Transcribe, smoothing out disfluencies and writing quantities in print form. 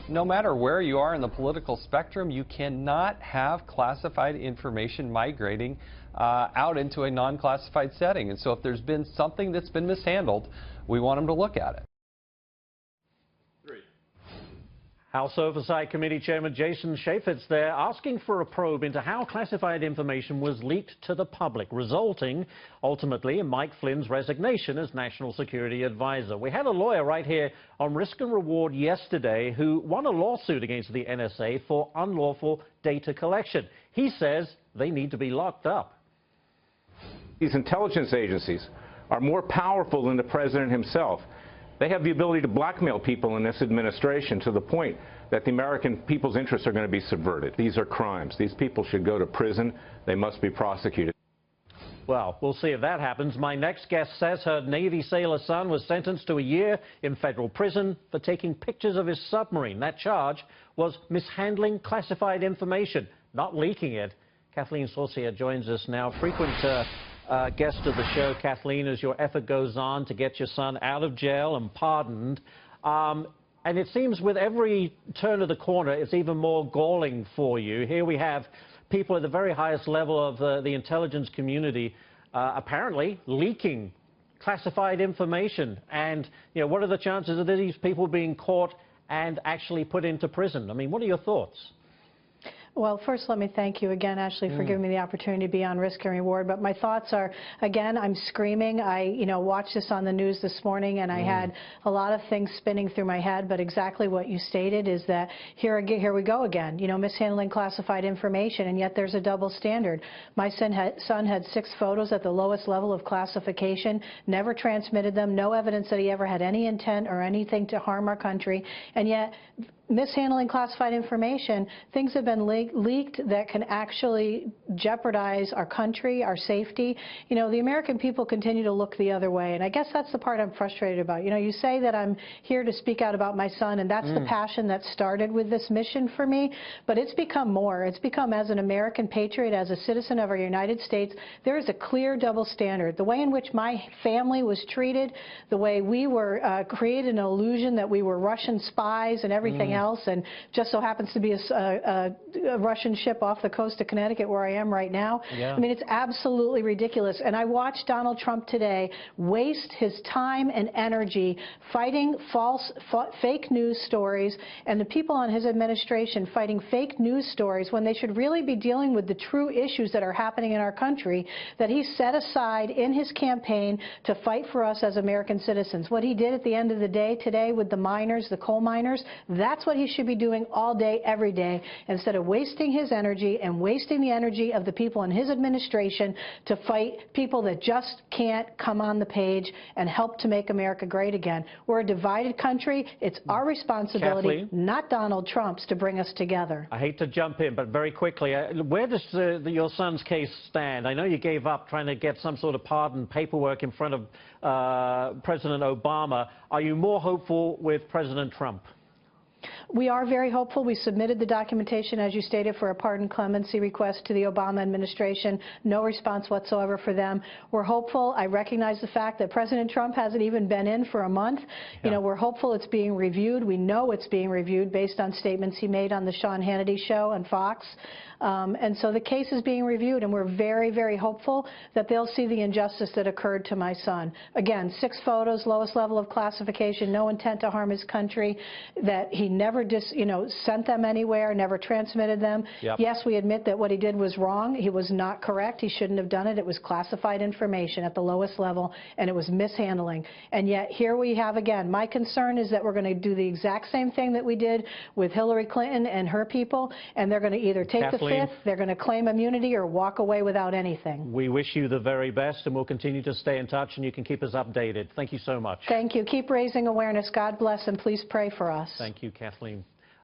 No matter where you are in the political spectrum, you cannot have classified information migrating out into a non-classified setting. And so if there's been something that's been mishandled, we want them to look at it. House Oversight Committee Chairman Jason Chaffetz there asking for a probe into how classified information was leaked to the public, resulting ultimately in Mike Flynn's resignation as National Security Advisor. We had a lawyer right here on Risk and Reward yesterday who won a lawsuit against the NSA for unlawful data collection. He says they need to be locked up. These intelligence agencies are more powerful than the president himself. They have the ability to blackmail people in this administration to the point that the American people's interests are going to be subverted. These are crimes. These people should go to prison. They must be prosecuted. Well, we'll see if that happens. My next guest says her Navy sailor son was sentenced to a year in federal prison for taking pictures of his submarine. That charge was mishandling classified information, not leaking it. Kathleen Saucier joins us now. Frequent guest of the show, Kathleen, as your effort goes on to get your son out of jail and pardoned. And it seems with every turn of the corner, it's even more galling for you. Here we have people at the very highest level of the intelligence community apparently leaking classified information. And, you know, what are the chances of these people being caught and actually put into prison? I mean, what are your thoughts? Well, first, let me thank you again, Ashley, for giving me the opportunity to be on Risk and Reward. But my thoughts are, again, I'm screaming. I, watched this on the news this morning, and I had a lot of things spinning through my head. But exactly what you stated is that here we go again, mishandling classified information, and yet there's a double standard. My son had 6 photos at the lowest level of classification, never transmitted them, no evidence that he ever had any intent or anything to harm our country, and yet mishandling classified information, things have been leaked that can actually jeopardize our country, our safety. The American people continue to look the other way, and I guess that's the part I'm frustrated about. You say that I'm here to speak out about my son, and that's the passion that started with this mission for me, but it's become more. It's become, as an American patriot, as a citizen of our United States, there is a clear double standard. The way in which my family was treated, the way we were created an illusion that we were Russian spies and everything else, and just so happens to be a Russian ship off the coast of Connecticut where I am right now. Yeah. I mean, it's absolutely ridiculous. And I watched Donald Trump today waste his time and energy fighting fake news stories, and the people on his administration fighting fake news stories when they should really be dealing with the true issues that are happening in our country that he set aside in his campaign to fight for us as American citizens. What he did at the end of the day today with the miners, the coal miners, that's what he should be doing all day, every day, instead of wasting his energy and wasting the energy of the people in his administration to fight people that just can't come on the page and help to make America great again. We're a divided country. It's our responsibility, Kathleen, not Donald Trump's, to bring us together. I hate to jump in, but very quickly, where does your son's case stand? I know you gave up trying to get some sort of pardon paperwork in front of President Obama. Are you more hopeful with President Trump? We are very hopeful. We submitted the documentation, as you stated, for a pardon clemency request to the Obama administration. No response whatsoever for them. We're hopeful. I recognize the fact that President Trump hasn't even been in for a month. Yeah. We're hopeful it's being reviewed. We know it's being reviewed based on statements he made on the Sean Hannity show on Fox. And so the case is being reviewed, and we're very, very hopeful that they'll see the injustice that occurred to my son. Again, 6 photos, lowest level of classification, no intent to harm his country, that he never sent them anywhere, never transmitted them. Yep. Yes, we admit that what he did was wrong. He was not correct. He shouldn't have done it. It was classified information at the lowest level, and it was mishandling. And yet here we have again. My concern is that we're going to do the exact same thing that we did with Hillary Clinton and her people, and they're going to either take the Fifth, they're going to claim immunity, or walk away without anything. We wish you the very best, and we'll continue to stay in touch, and you can keep us updated. Thank you so much. Thank you. Keep raising awareness. God bless, and please pray for us. Thank you, Kathleen.